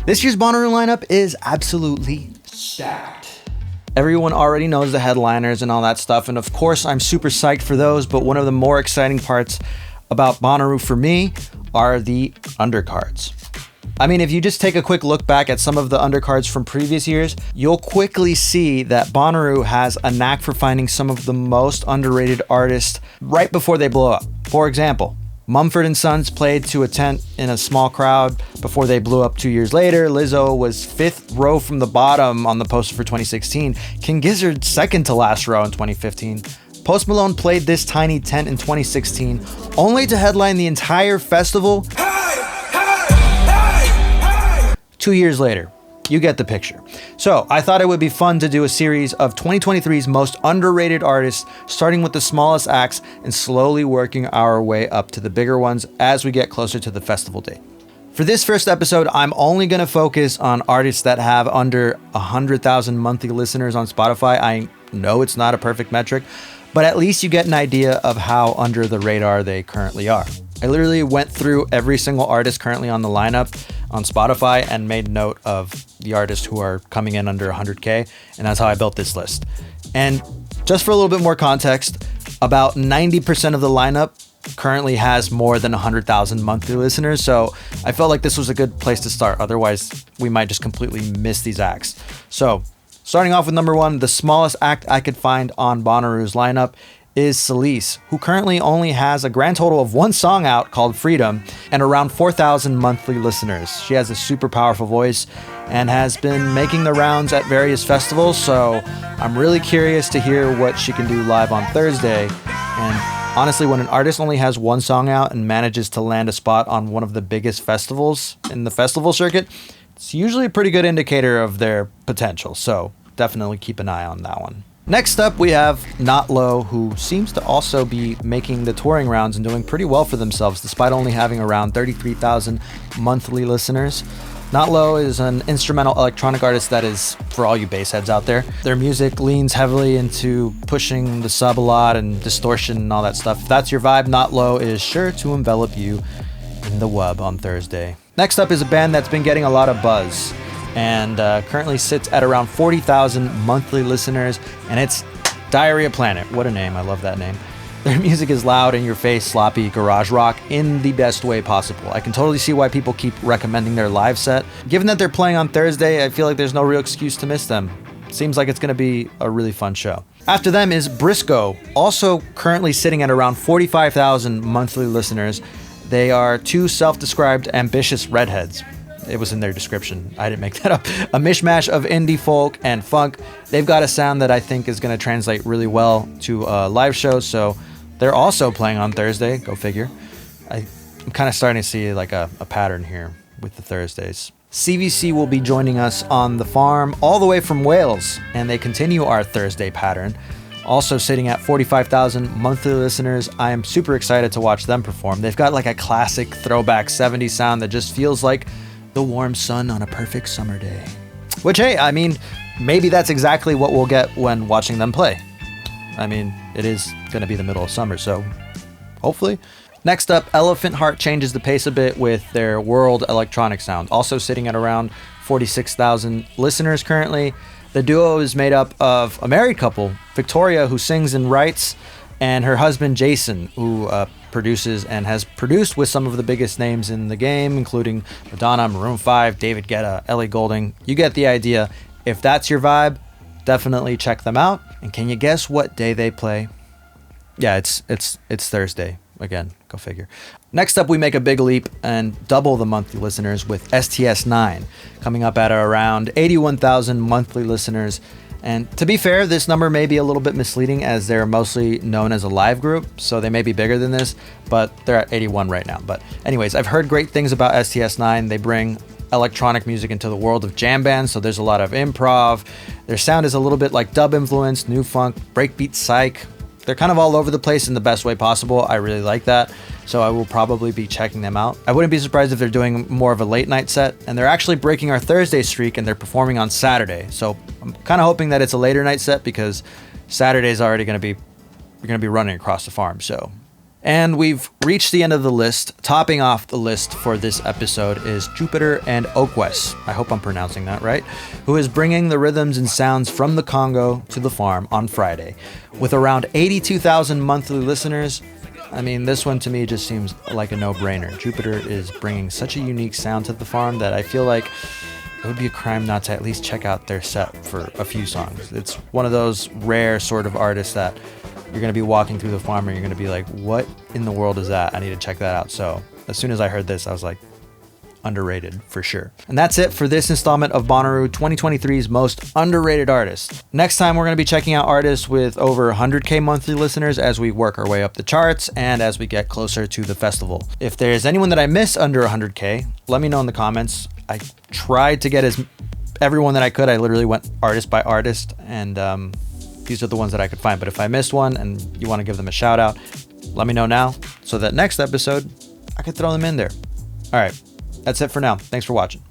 This year's Bonnaroo lineup is absolutely stacked. Everyone already knows the headliners and all that stuff, and of course I'm super psyched for those, but one of the more exciting parts about Bonnaroo for me are the undercards. I mean, if you just take a quick look back at some of the undercards from previous years, you'll quickly see that Bonnaroo has a knack for finding some of the most underrated artists right before they blow up. For example, Mumford & Sons played to a tent in a small crowd before they blew up 2 years later. Lizzo was 5th row from the bottom on the poster for 2016. King Gizzard 2nd to last row in 2015. Post Malone played this tiny tent in 2016, only to headline the entire festival 2 years later. You get the picture. So I thought it would be fun to do a series of 2023's most underrated artists, starting with the smallest acts and slowly working our way up to the bigger ones as we get closer to the festival date. For this first episode, I'm only going to focus on artists that have under 100,000 monthly listeners on Spotify. I know it's not a perfect metric, but at least you get an idea of how under the radar they currently are. I literally went through every single artist currently on the lineup on Spotify and made note of the artists who are coming in under 100K, and that's how I built this list. And just for a little bit more context, about 90% of the lineup currently has more than 100,000 monthly listeners, so I felt like this was a good place to start. Otherwise, we might just completely miss these acts. So, starting off with number 1, the smallest act I could find on Bonnaroo's lineup is Celisse, who currently only has a grand total of 1 song out called Freedom and around 4,000 monthly listeners. She has a super powerful voice and has been making the rounds at various festivals, so I'm really curious to hear what she can do live on Thursday. And honestly, when an artist only has 1 song out and manages to land a spot on one of the biggest festivals in the festival circuit, it's usually a pretty good indicator of their potential, so definitely keep an eye on that one. Next up, we have NotLo, who seems to also be making the touring rounds and doing pretty well for themselves, despite only having around 33,000 monthly listeners. NotLo is an instrumental electronic artist that is for all you bass heads out there. Their music leans heavily into pushing the sub a lot and distortion and all that stuff. If that's your vibe, NotLo is sure to envelop you in the web on Thursday. Next up is a band that's been getting a lot of buzz and currently sits at around 40,000 monthly listeners, and it's Diarrhea Planet. What a name. I love that name. Their music is loud, in-your-face, sloppy garage rock in the best way possible. I can totally see why people keep recommending their live set. Given that they're playing on Thursday, I feel like there's no real excuse to miss them. Seems like it's going to be a really fun show. After them is Briscoe, also currently sitting at around 45,000 monthly listeners. They are 2 self-described ambitious redheads. It was in their description. I didn't make that up. A mishmash of indie folk and funk. They've got a sound that I think is going to translate really well to a live show, so they're also playing on Thursday. Go figure. I'm kind of starting to see like a pattern here with the Thursdays. CVC will be joining us on the farm all the way from Wales, and they continue our Thursday pattern. Also sitting at 45,000 monthly listeners. I am super excited to watch them perform. They've got like a classic throwback 70s sound that just feels like the warm sun on a perfect summer day. Which, hey, I mean, maybe that's exactly what we'll get when watching them play. I mean, it is going to be the middle of summer, so hopefully. Next up, Elephant Heart changes the pace a bit with their world electronic sound, also sitting at around 46,000 listeners currently. The duo is made up of a married couple, Victoria, who sings and writes, and her husband, Jason, who produces and has produced with some of the biggest names in the game, including Madonna, Maroon 5, David Guetta, Ellie Goulding. You get the idea. If that's your vibe, definitely check them out. And can you guess what day they play? Yeah, it's Thursday. Again, go figure. Next up, we make a big leap and double the monthly listeners with STS9, coming up at around 81,000 monthly listeners. And to be fair, this number may be a little bit misleading as they're mostly known as a live group, so they may be bigger than this, but they're at 81 right now. But anyways, I've heard great things about STS9. They bring electronic music into the world of jam bands, so there's a lot of improv. Their sound is a little bit like dub influence, new funk, breakbeat psych. They're kind of all over the place in the best way possible. I really like that, so I will probably be checking them out. I wouldn't be surprised if they're doing more of a late night set, and they're actually breaking our Thursday streak and they're performing on Saturday. So I'm kind of hoping that it's a later night set because Saturday's already going to be running across the farm. So And we've reached the end of the list. Topping off the list for this episode is Jupiter and Okwess, I hope I'm pronouncing that right, who is bringing the rhythms and sounds from the Congo to the farm on Friday. With around 82,000 monthly listeners, I mean, this one to me just seems like a no-brainer. Jupiter is bringing such a unique sound to the farm that I feel like it would be a crime not to at least check out their set for a few songs. It's one of those rare sort of artists that you're going to be walking through the farm and you're going to be like, what in the world is that? I need to check that out. So as soon as I heard this, I was like, underrated for sure. And that's it for this installment of Bonnaroo 2023's most underrated artists. Next time, we're going to be checking out artists with over 100K monthly listeners as we work our way up the charts and as we get closer to the festival. If there's anyone that I miss under 100K, let me know in the comments. I tried to get everyone that I could. I literally went artist by artist, and these are the ones that I could find. But if I missed one and you want to give them a shout out, let me know now so that next episode I could throw them in there. All right. That's it for now. Thanks for watching.